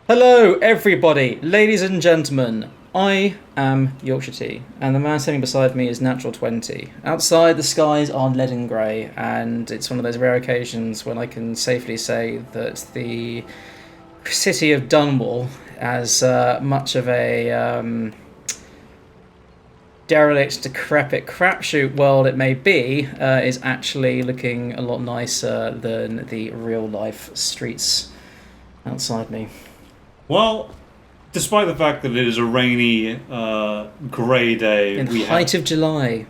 Hello, everybody, ladies and gentlemen. I am Yorkshire Tea, and the man sitting beside me is Natural 20. Outside, the skies are leaden grey, and it's one of those rare occasions when I can safely say that the city of Dunwall, as much of a derelict, decrepit crapshoot world it may be, is actually looking a lot nicer than the real-life streets outside me. Well, despite the fact that it is a rainy, grey day, In the height of July.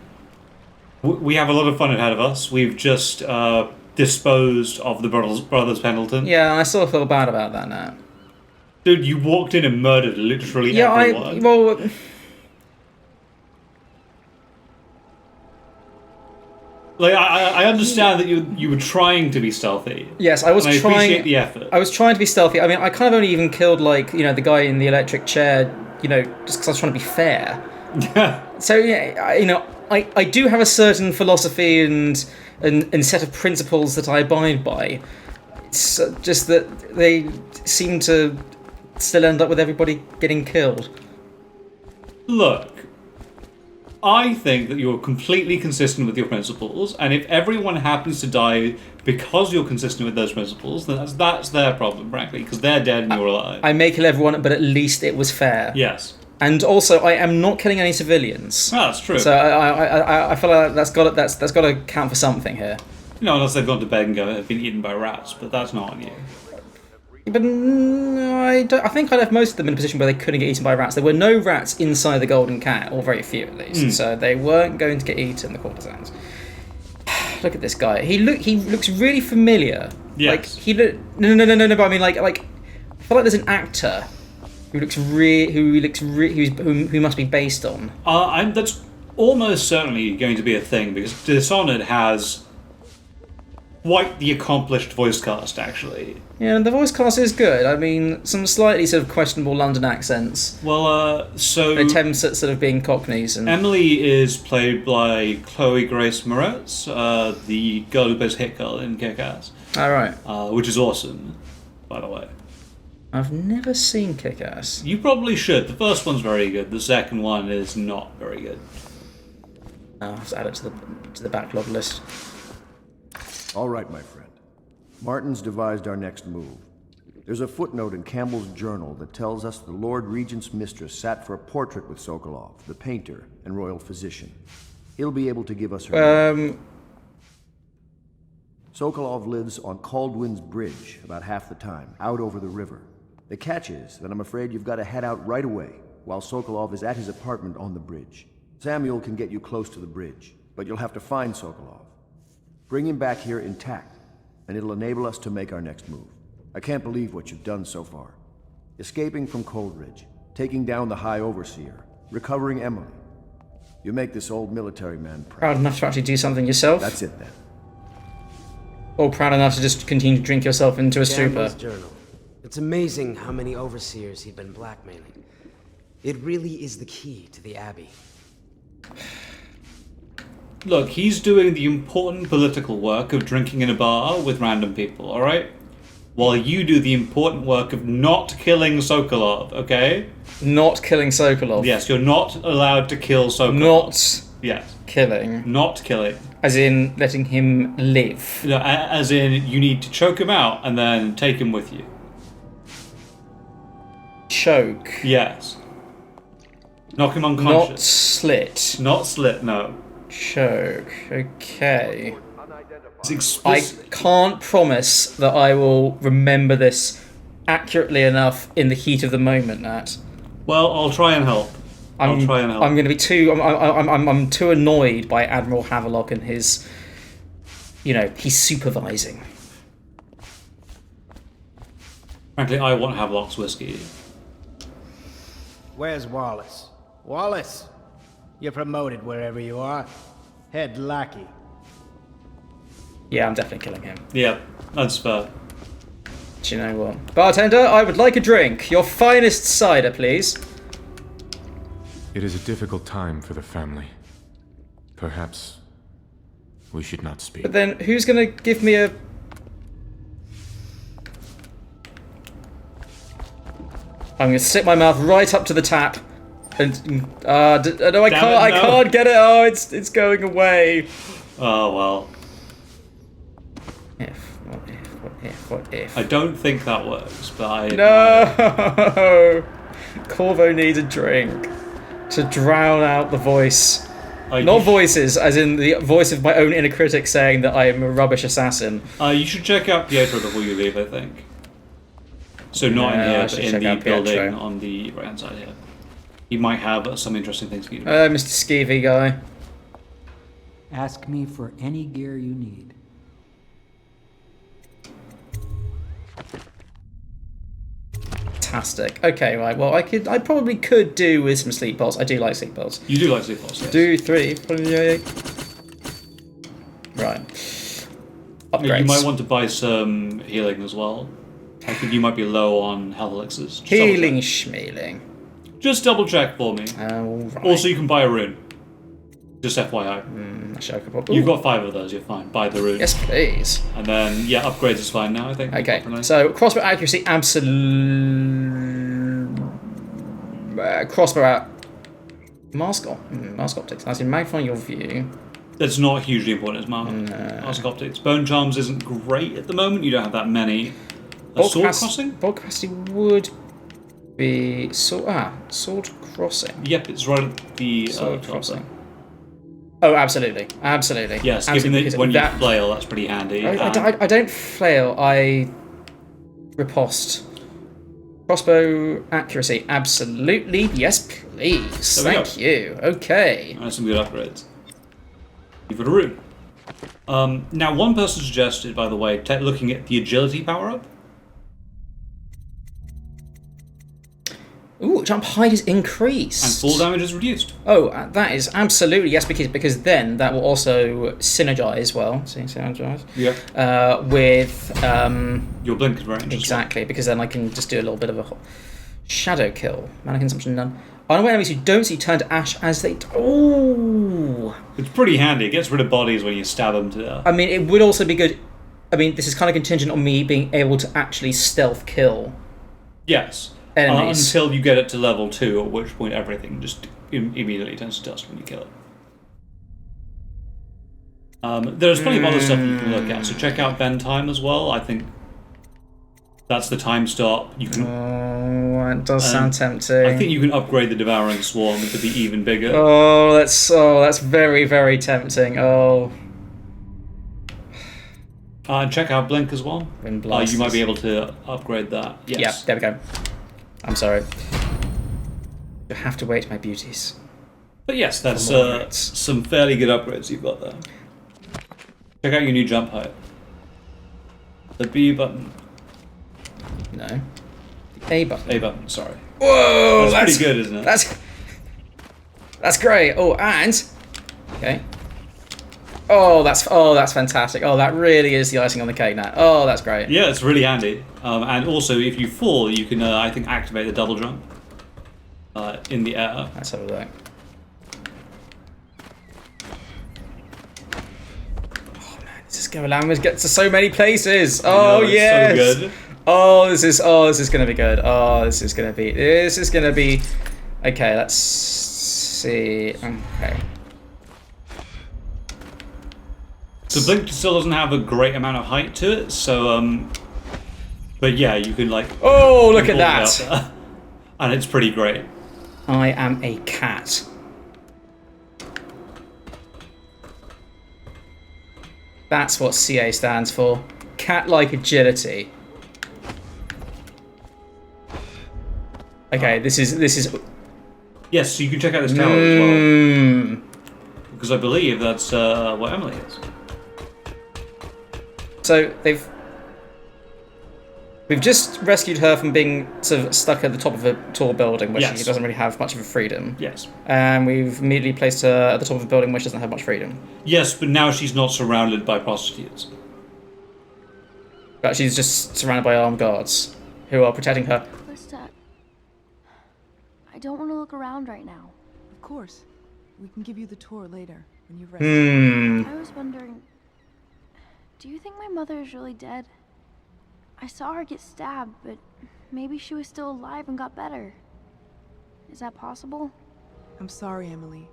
we have a lot of fun ahead of us. We've just disposed of the brothers Pendleton. Yeah, I sort of feel bad about that now. Dude, you walked in and murdered literally everyone. Well, Like, I understand that you were trying to be stealthy. yes, I was and I trying. appreciate the effort. I was trying to be stealthy. I mean, I kind of only even killed the guy in the electric chair, just because I was trying to be fair. So yeah, I do have a certain philosophy and set of principles that I abide by. It's just that they seem to still end up with everybody getting killed. Look, I think that you're completely consistent with your principles, and if everyone happens to die because you're consistent with those principles, then that's their problem, frankly, because they're dead and you're alive. I may kill everyone, but at least it was fair. Yes. And also, I am not killing any civilians. Oh, that's true. So I feel like that's got to count for something here. Unless they've gone to bed and have been eaten by rats, but that's not on you. But I think I left most of them in a position where they couldn't get eaten by rats. There were no rats inside the Golden Cat, or very few at least. So they weren't going to get eaten, the courtesans. Look at this guy. He looks really familiar. Yes. Like no. But I mean, like I feel like there's an actor who must be based on. That's almost certainly going to be a thing because Dishonored has quite the accomplished voice cast, actually. Yeah, the voice cast is good. I mean, some slightly sort of questionable London accents. Well, so attempts at sort of being Cockneys and Emily is played by Chloe Grace Moretz, the girl who plays Hit Girl in Kick-Ass. All right. Which is awesome, by the way. I've never seen Kick-Ass. You probably should. The first one's very good. The second one is not very good. I'll just add it to the backlog list. All right, my friend. Martin's devised our next move. There's a footnote in Campbell's journal that tells us the Lord Regent's mistress sat for a portrait with Sokolov, the painter and royal physician. He'll be able to give us her Sokolov lives on Kaldwin's bridge about half the time, out over the river. The catch is that I'm afraid you've got to head out right away while Sokolov is at his apartment on the bridge. Samuel can get you close to the bridge, but you'll have to find Sokolov. Bring him back here intact, and it'll enable us to make our next move. I can't believe what you've done so far. Escaping from Coldridge, taking down the High Overseer, recovering Emily. You make this old military man Proud enough to actually do something yourself? That's it then. Or proud enough to just continue to drink yourself into a stupor? Campbell's journal. It's amazing how many overseers he'd been blackmailing. It really is the key to the Abbey. Look, he's doing the important political work of drinking in a bar with random people, alright? While you do the important work of not killing Sokolov, okay? Not killing Sokolov. Yes, you're not allowed to kill Sokolov. Not Yes. killing. Not killing. As in letting him live. No, as in, you need to choke him out and then take him with you. Choke. Yes. Knock him Not unconscious. slit. Not slit, no. Choke. Okay. It's I explicit. can't promise that I will remember this accurately enough in the heat of the moment, Nat. Well, I'll try and help. I'll try and help. I'm going to be too. I'm too annoyed by Admiral Havelock and his. He's supervising. Frankly, I want Havelock's whiskey. Where's Wallace? Wallace! You're promoted wherever you are. Head lackey. Yeah, I'm definitely killing him. Yeah, that's fair. Do you know what? Bartender, I would like a drink. Your finest cider, please. It is a difficult time for the family. Perhaps we should not speak. But then, who's going to give me a I'm gonna stick my mouth right up to the tap, and no, I Damn can't. it, I no. can't get it. Oh, it's going away. Oh well. What if? I don't think that works, but I... No! Corvo needs a drink to drown out the voice. Not voices, as in the voice of my own inner critic saying that I am a rubbish assassin. You should check out Pietro before you leave, I think. So not in Yeah, I here, should but in check the out building Pietro. on the right-hand side here. He might have some interesting things for you. Mr. Skeevy guy. Ask me for any gear you need. Fantastic. Okay, right. Well, I probably could do with some sleep pods. I do like sleep pods. You do like sleep pods, yes. Do 3. Right. Upgrades. You might want to buy some healing as well. I think you might be low on health elixirs. Just Healing schmealing. Just double check for me. Right. Also, you can buy a rune. Just FYI. Actually, I could probably... You've got 5 of those, you're fine. Buy the rune. Yes, please. And then, yeah, upgrades is fine now, I think. Okay, Properly. so crossbow accuracy, absolute... crossbow out... Mask optics. As in magnifying your view. That's not hugely important as mask optics. Bone charms isn't great at the moment. You don't have that many. Sword crossing? Bolt capacity would be... sword crossing. Yep, it's right at the Sword top crossing. there. Oh, absolutely. Absolutely. Yes, absolutely, given that when you flail, that's pretty handy. I don't flail, I riposte. Crossbow accuracy, absolutely. Yes, please. There we Thank you. Okay. That's some good upgrades. You've got a rune. Now, one person suggested, by the way, looking at the agility power-up. Ooh, jump height is increased. And fall damage is reduced. Oh, that is absolutely yes, because then that will also synergize Yeah. with Your blink range. exactly, because then I can just do a little bit of a shadow kill. Mana consumption none. Unaware enemies who don't see turn to ash as they... Oh! It's pretty handy. It gets rid of bodies when you stab them to death. I mean, it would also be good... I mean, this is kind of contingent on me being able to actually stealth kill. Yes. Enemies. Until you get it to level 2, at which point everything just immediately turns to dust when you kill it. There's plenty of other stuff you can look at, so check out bend time as well. I think that's the time stop. You can. Oh, that does sound tempting. I think you can upgrade the Devouring Swarm to be even bigger. Oh, that's very, very tempting. Oh. And check out Blink as well. Wind You blasters. might be able to upgrade that. Yes. Yeah, there we go. I'm sorry. You have to wait, my beauties. But yes, that's For more upgrades. some fairly good upgrades you've got there. Check out your new jump height. The B button. No. The A button. A button, sorry. Whoa! That's pretty good, isn't it? That's great. Oh, and... Okay. Oh, that's fantastic. Oh, that really is the icing on the cake now. Oh, that's great. Yeah, it's really handy. And also, if you fall, you can, I think, activate the double jump in the air. Let's have a look. Oh man, this is going to get to so many places. Oh know, it's yes. so good. Oh, this is gonna be good. Oh, this is gonna be. Okay, let's see. Okay. So Blink still doesn't have a great amount of height to it, so but yeah, you can like. Oh, look at pull it up that! there. And it's pretty great. I am a cat. That's what CA stands for. Cat-like agility. Okay, this is. Yes, so you can check out this tower as well, Mm, because I believe that's what Emily is. so we've just rescued her from being sort of stuck at the top of a tall building where Yes. she doesn't really have much of a freedom. Yes. And we've immediately placed her at the top of a building where she doesn't have much freedom. Yes, but now she's not surrounded by prostitutes. But she's just surrounded by armed guards who are protecting her. Krista, I don't want to look around right now. Of course. We can give you the tour later when you've rested. I was wondering, do you think my mother is really dead? I saw her get stabbed, but maybe she was still alive and got better. Is that possible? I'm sorry, Emily.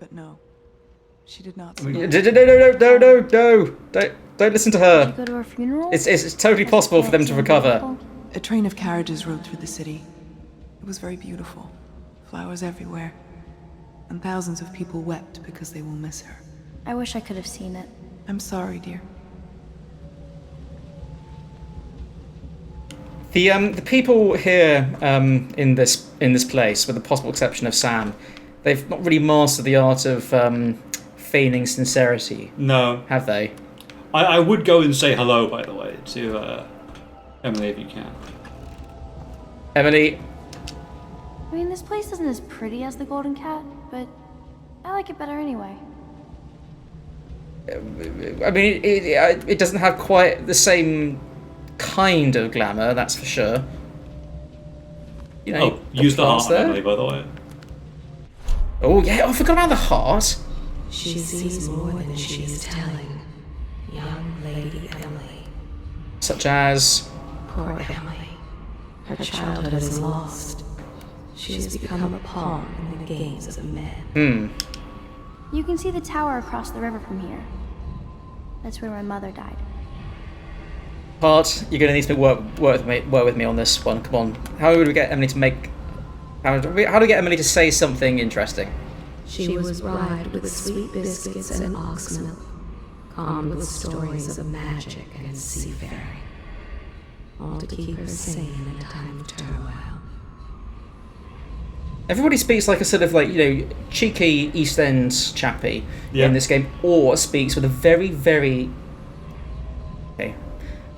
But no. She did not No, survive. no. Don't listen to Did her. you go to her funeral? It's totally possible for them to recover. A train of carriages rode through the city. It was very beautiful. Flowers everywhere. And thousands of people wept because they will miss her. I wish I could have seen it. I'm sorry, dear. The people here in this place, with the possible exception of Sam, they've not really mastered the art of feigning sincerity, No. have they? I would go and say hello, by the way, to Emily if you can. Emily, I mean, this place isn't as pretty as the Golden Cat, but I like it better anyway. I mean, it doesn't have quite the same kind of glamour, that's for sure. You know, Use the heart, plants there. Emily, by the way. Oh yeah, I forgot about the heart. She sees more than she is telling. Young Lady Emily. Such as... Poor Emily. Her childhood is lost. She has become a pawn in the games of men. You can see the tower across the river from here. That's where my mother died. Part, you're going to need to work with me on this one. Come on. How would we get Emily to make... How do we get Emily to say something interesting? She was bribed with sweet biscuits and ox milk, calmed with stories of magic and seafaring, all to keep her sane in a time of turmoil. Everybody speaks like a sort of cheeky East End chappy in this game, or speaks with a very, very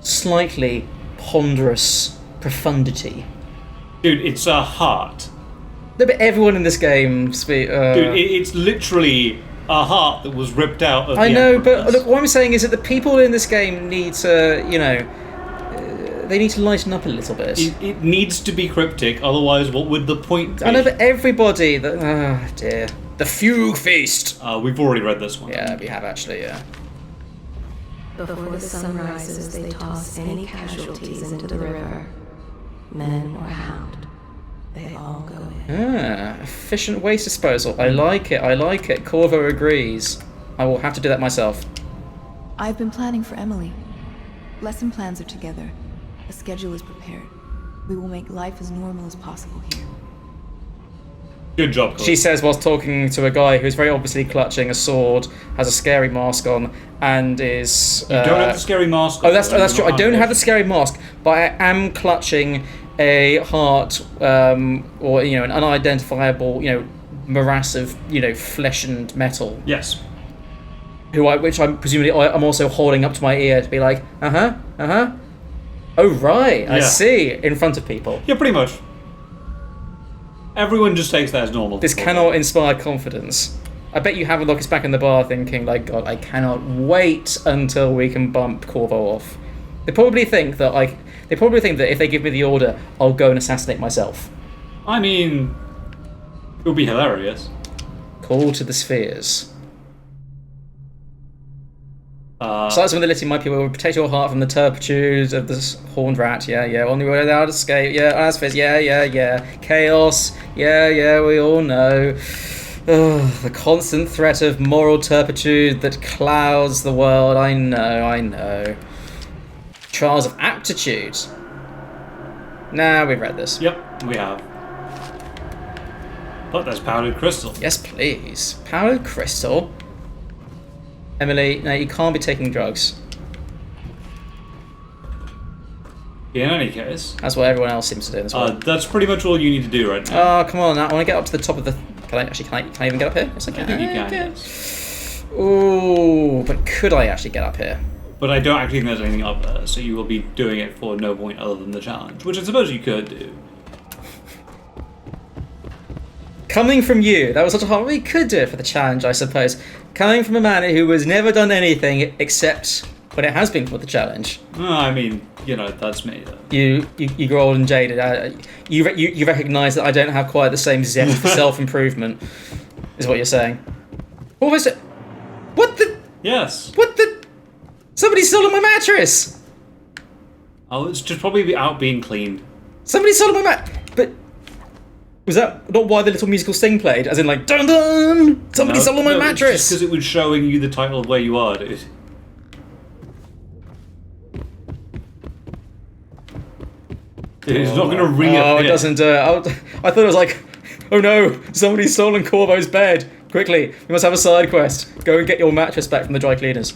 slightly ponderous profundity. Dude, it's a heart. No, but everyone in this game speaks... Dude, it's literally a heart that was ripped out of I the know, but Emperor's. look, what I'm saying is that the people in this game need to, they need to lighten up a little bit. It needs to be cryptic, otherwise what would the point be? I know, but everybody... Oh, dear. The Fugue Feast! We've already read this one. Yeah, we have actually, yeah. Before the sun rises, they toss any casualties into the river. Men or hound, they all go in. Efficient waste disposal. I like it. Corvo agrees. I will have to do that myself. I've been planning for Emily. Lesson plans are together. A schedule is prepared. We will make life as normal as possible here. Good job, Corvo. She says whilst talking to a guy who's very obviously clutching a sword, has a scary mask on, and is... You don't have the scary mask on. Oh, that's true. I don't have the scary mask, but I am clutching a heart, or an unidentifiable, morass of, flesh and metal. Yes. Which I'm presumably I'm also holding up to my ear to be like, Oh right, I Yeah. see. In front of people. Yeah, pretty much. Everyone just takes that as normal. This cannot inspire confidence. I bet you Havelock is back in the bar thinking, like, God, I cannot wait until we can bump Corvo off. They probably think that if they give me the order, I'll go and assassinate myself. I mean, it would be hilarious. Call to the spheres. Size of ability might be able to protect your heart from the turpitude of this horned rat. Yeah. Only way without escape. Yeah, Asphyx. Yeah. Chaos. Yeah, we all know. Ugh, the constant threat of moral turpitude that clouds the world. I know. Trials of aptitude. Nah, we've read this. Yep, we have. But there's powdered crystal. Yes, please. Powdered crystal. Emily, no, you can't be taking drugs. In any case, That's what everyone else seems to do in this world. that's pretty much all you need to do right now. Oh, come on! I want to get up to the top of the. Can I even get up here? Yes, I can. I think you can, Okay. yes. Ooh, but could I actually get up here? But I don't actually think there's anything up there, so you will be doing it for no point other than the challenge, which I suppose you could do. Coming from you, that was such a hard. We could do it for the challenge, I suppose. Coming from a man who has never done anything except when it has been for the challenge. I mean, that's me, though. You grow old and jaded. You recognise that I don't have quite the same zest for self-improvement, is what you're saying. What was it? What the? Yes. What the? Somebody stole my mattress! Oh, it's just probably out being cleaned. Somebody sold my mat. But was that not why the little musical sting played? As in, like, dun dun! Somebody sold my mattress. Because it was showing you the title of where you are, dude. It's not going to reappear. Oh, it doesn't. I thought it was like, oh no, somebody's stolen Corvo's bed. Quickly, we must have a side quest. Go and get your mattress back from the dry cleaners.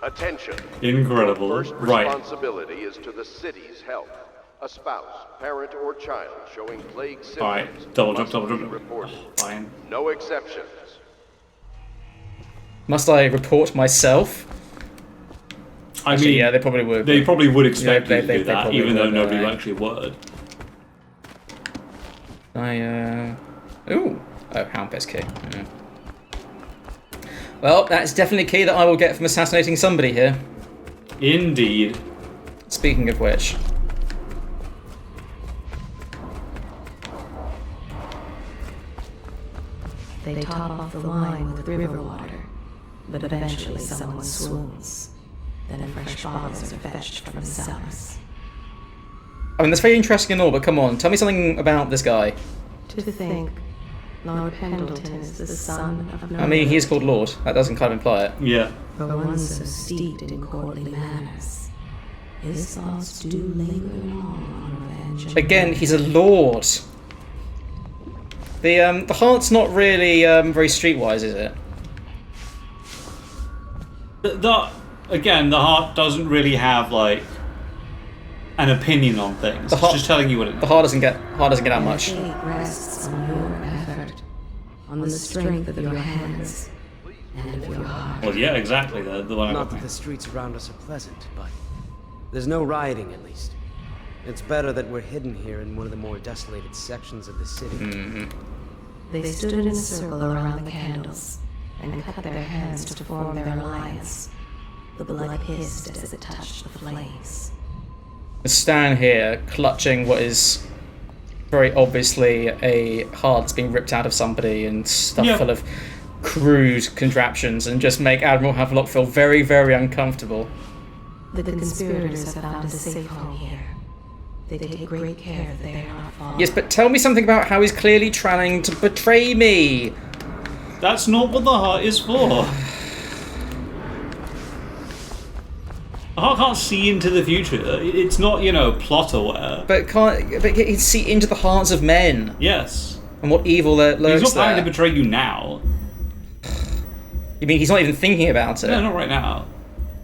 Attention. Incredible. Your first Right. responsibility is to the city's health. A spouse, parent, or child showing plague symptoms Alright, double must jump. be reported. Fine. No exceptions. Must I report myself? Actually, mean, yeah, they probably would. They probably would expect Yeah, you to do that, probably even though would, nobody right. actually would. Ooh. Oh, Hound Pest key. Yeah. Well, that's definitely a key that I will get from assassinating somebody here. Indeed. Speaking of which. They top off the wine with river water, but eventually someone swoons. Then fresh bottles are fetched from the cellars. I mean, that's very interesting and all, but come on, tell me something about this guy. To think, Lord Pendleton is the son of no. I mean, he is called Lord. That doesn't kind of imply it. Yeah. For one so steeped in courtly manners, his thoughts do linger on revenge. And Again, he's a lord. The heart's not really very streetwise, is it? Again, the heart doesn't really have like an opinion on things. The It's heart- just telling you what it is. The heart doesn't get out much. Fate rests on your effort, on the strength of your hands, and of your heart. Well, yeah, exactly. The one I Not got. that the streets around us are pleasant, but there's no rioting at least. It's better that we're hidden here in one of the more desolated sections of the city. They stood in a circle around the candles and cut their hands to form their alliance. The blood hissed as it touched the flames. Stan here, clutching what is very obviously a heart that's being ripped out of somebody and stuffed full of crude contraptions, and just make Admiral Havelock feel very, very uncomfortable. The conspirators have found a safe home here. They take great care that they are not followed. Yes, but tell me something about how he's clearly trying to betray me. That's not what the heart is for. The heart can't see into the future. It's not, plot aware. But he can see into the hearts of men Yes. and what evil that lurks He's not planning there. to betray you now. You mean he's not even thinking about it? No, not right now.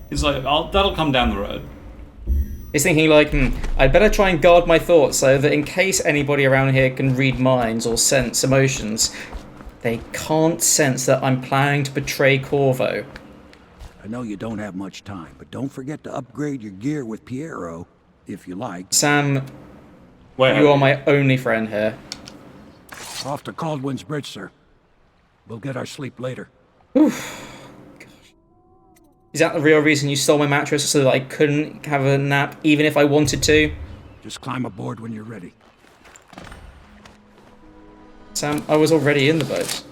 He's like, that'll come down the road. He's thinking like, I'd better try and guard my thoughts so that in case anybody around here can read minds or sense emotions, they can't sense that I'm planning to betray Corvo. I know you don't have much time, but don't forget to upgrade your gear with Piero, if you like. Sam, Where you are my only friend here. Off to Kaldwin's bridge, sir. We'll get our sleep later. Is that the real reason you stole my mattress, so that I couldn't have a nap even if I wanted to? Just climb aboard when you're ready. Sam, I was already in the boat.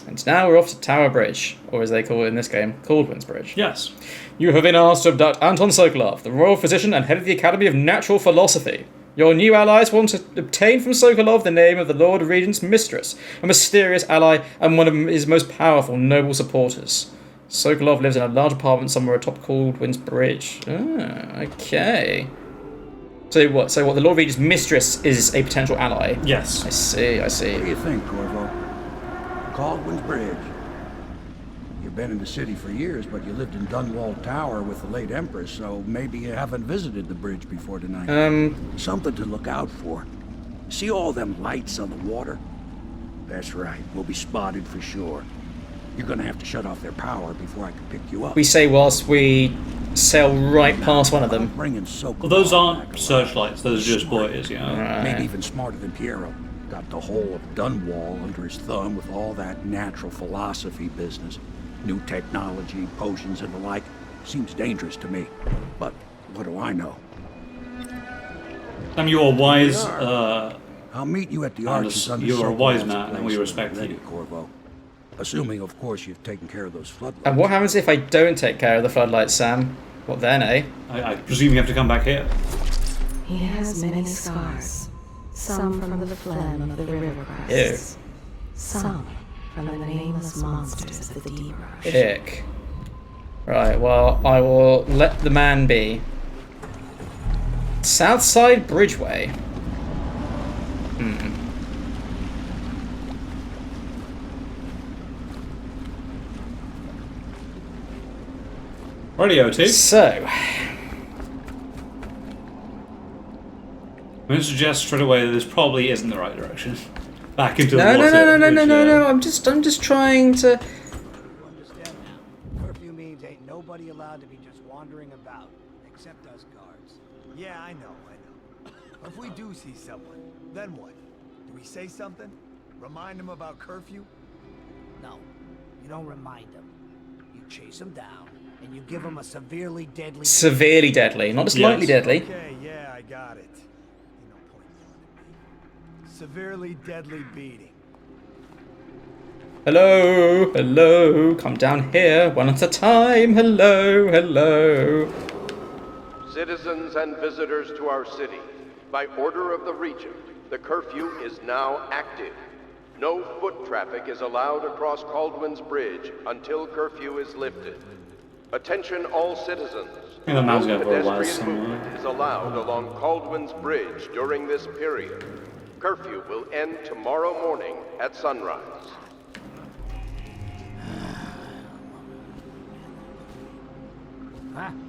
And now we're off to Tower Bridge, or as they call it in this game, Kaldwin's Bridge. Yes. You have been asked to abduct Anton Sokolov, the royal physician and head of the Academy of Natural Philosophy. Your new allies want to obtain from Sokolov the name of the Lord Regent's mistress, a mysterious ally and one of his most powerful noble supporters. Sokolov lives in a large apartment somewhere atop Kaldwin's Bridge. Ah, okay. So what, the Lord Regent's mistress is a potential ally? Yes. I see. What do you think, Corvo? Kaldwin's Bridge. You've been in the city for years, but you lived in Dunwall Tower with the late Empress, so maybe you haven't visited the bridge before tonight. Something to look out for. See all them lights on the water? That's right, we'll be spotted for sure. You're gonna have to shut off their power before I can pick you up. We say whilst we sail right past one of them. Bringing Sokolov Well, those aren't back searchlights, those are just buoys, alive. Maybe even smarter than Piero. Got the whole of Dunwall under his thumb with all that natural philosophy business. New technology, potions and the like. Seems dangerous to me. But what do I know? Sam, you're wise. I'll meet you at the arches under You're a wise Sokolov's man, and place we when respect we're ready, you. Corvo. Assuming, of course, you've taken care of those floodlights. And what happens if I don't take care of the floodlights, Sam? What then, eh? I presume you have to come back here. He has many scars. Some from the phlegm of the river crests. Some from the nameless monsters of the deep ocean. Ick. Right, well, I will let the man be. Southside Bridgeway. Radio 2. So, I'm going to suggest straight away that this probably isn't the right direction. Back into the no, water. no. I'm just trying to. You understand now? Curfew means ain't nobody allowed to be just wandering about, except us guards. Yeah, I know. If we do see someone, then what? Do we say something? Remind them about curfew? No, you don't remind them. You chase them down, and you give them a severely deadly... Severely deadly, not just lightly deadly. Okay, yeah, I got it. Ain't no point yelling at me. Severely deadly beating. Hello, come down here, one at a time. Hello. Citizens and visitors to our city, by order of the Regent, the curfew is now active. No foot traffic is allowed across Kaldwin's Bridge until curfew is lifted. Attention all citizens. The man's No going for a while pedestrian somewhere. movement is allowed along Kaldwin's Bridge during this period. Curfew will end tomorrow morning at sunrise.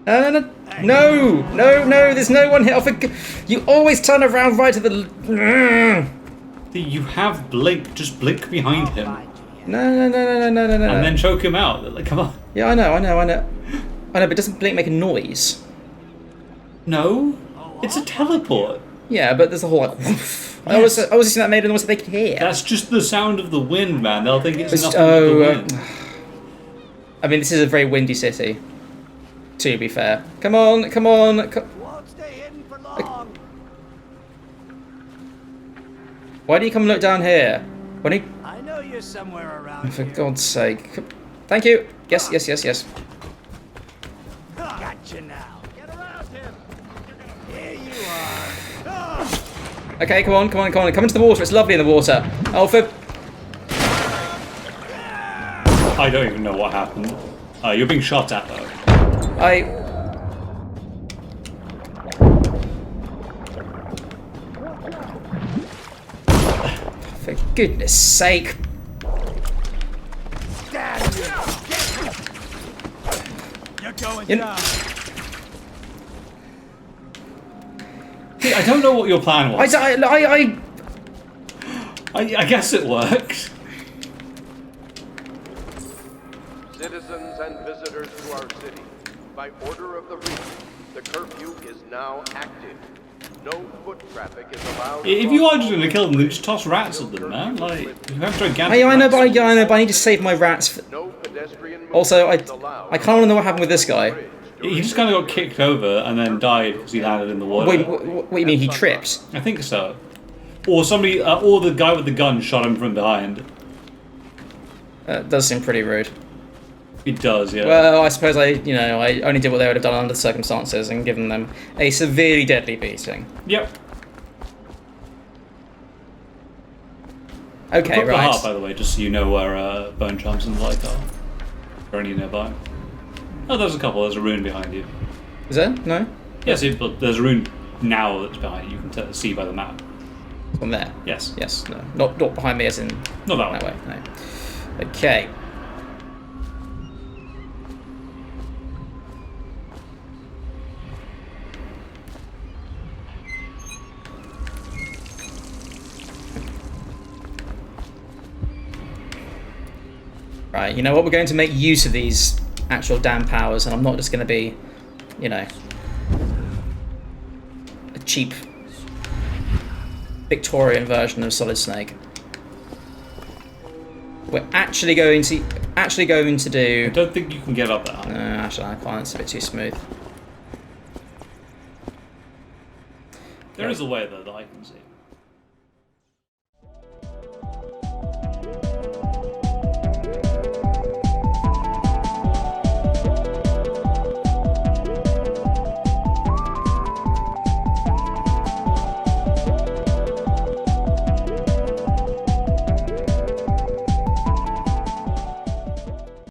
No, there's no one here. You always turn around right at the... You have Blink, just blink behind him. No. And then choke him out. Like, come on. Yeah, I know, but doesn't Blink make a noise? No, it's a teleport. Yeah, but there's a whole like... Woof. I always assume that made a noise that they could hear. That's just the sound of the wind, man. They'll think it's nothing but the wind. I mean, this is a very windy city, to be fair. Come on. Won't stay hidden for long. Why do you come look down here? I know you're somewhere around For here. God's sake. Thank you. Yes. Gotcha now. Get around him. Here you are. Okay, come on. Come into the water. It's lovely in the water. Alfred. I don't even know what happened. You're being shot at, though. For goodness sake. Damn you. You're going down. See, I don't know what your plan was. I guess it worked. Citizens and visitors to our city, by order of the Regent, the curfew is now active. No foot traffic is allowed. If you are just going to kill them, then just toss rats at them, man. Like, you have gigantic I know, rats. but I need to save my rats. Also, I kind of want to know what happened with this guy. He just kind of got kicked over and then died because he landed in the water. Wait, what do you mean he tripped? I think so. Or somebody, or the guy with the gun shot him from behind. Does seem pretty rude. It does, yeah. Well, I suppose I only did what they would have done under the circumstances and given them a severely deadly beating. Yep. Okay, Put the right. heart, by the way, just so you know where bone charms and the like are. Or any nearby. Oh, there's a couple. There's a rune behind you. Is there? No? Yes, but there's a rune now that's behind you. You can see by the map. From there? Yes. Yes, no. Not behind me as in... Not that way, no. Okay. Right, you know what? We're going to make use of these actual damn powers, and I'm not just going to be, a cheap Victorian version of Solid Snake. We're actually going to do. I don't think you can get up that high. No, actually, I can't. It's a bit too smooth. There is a way though that I can see.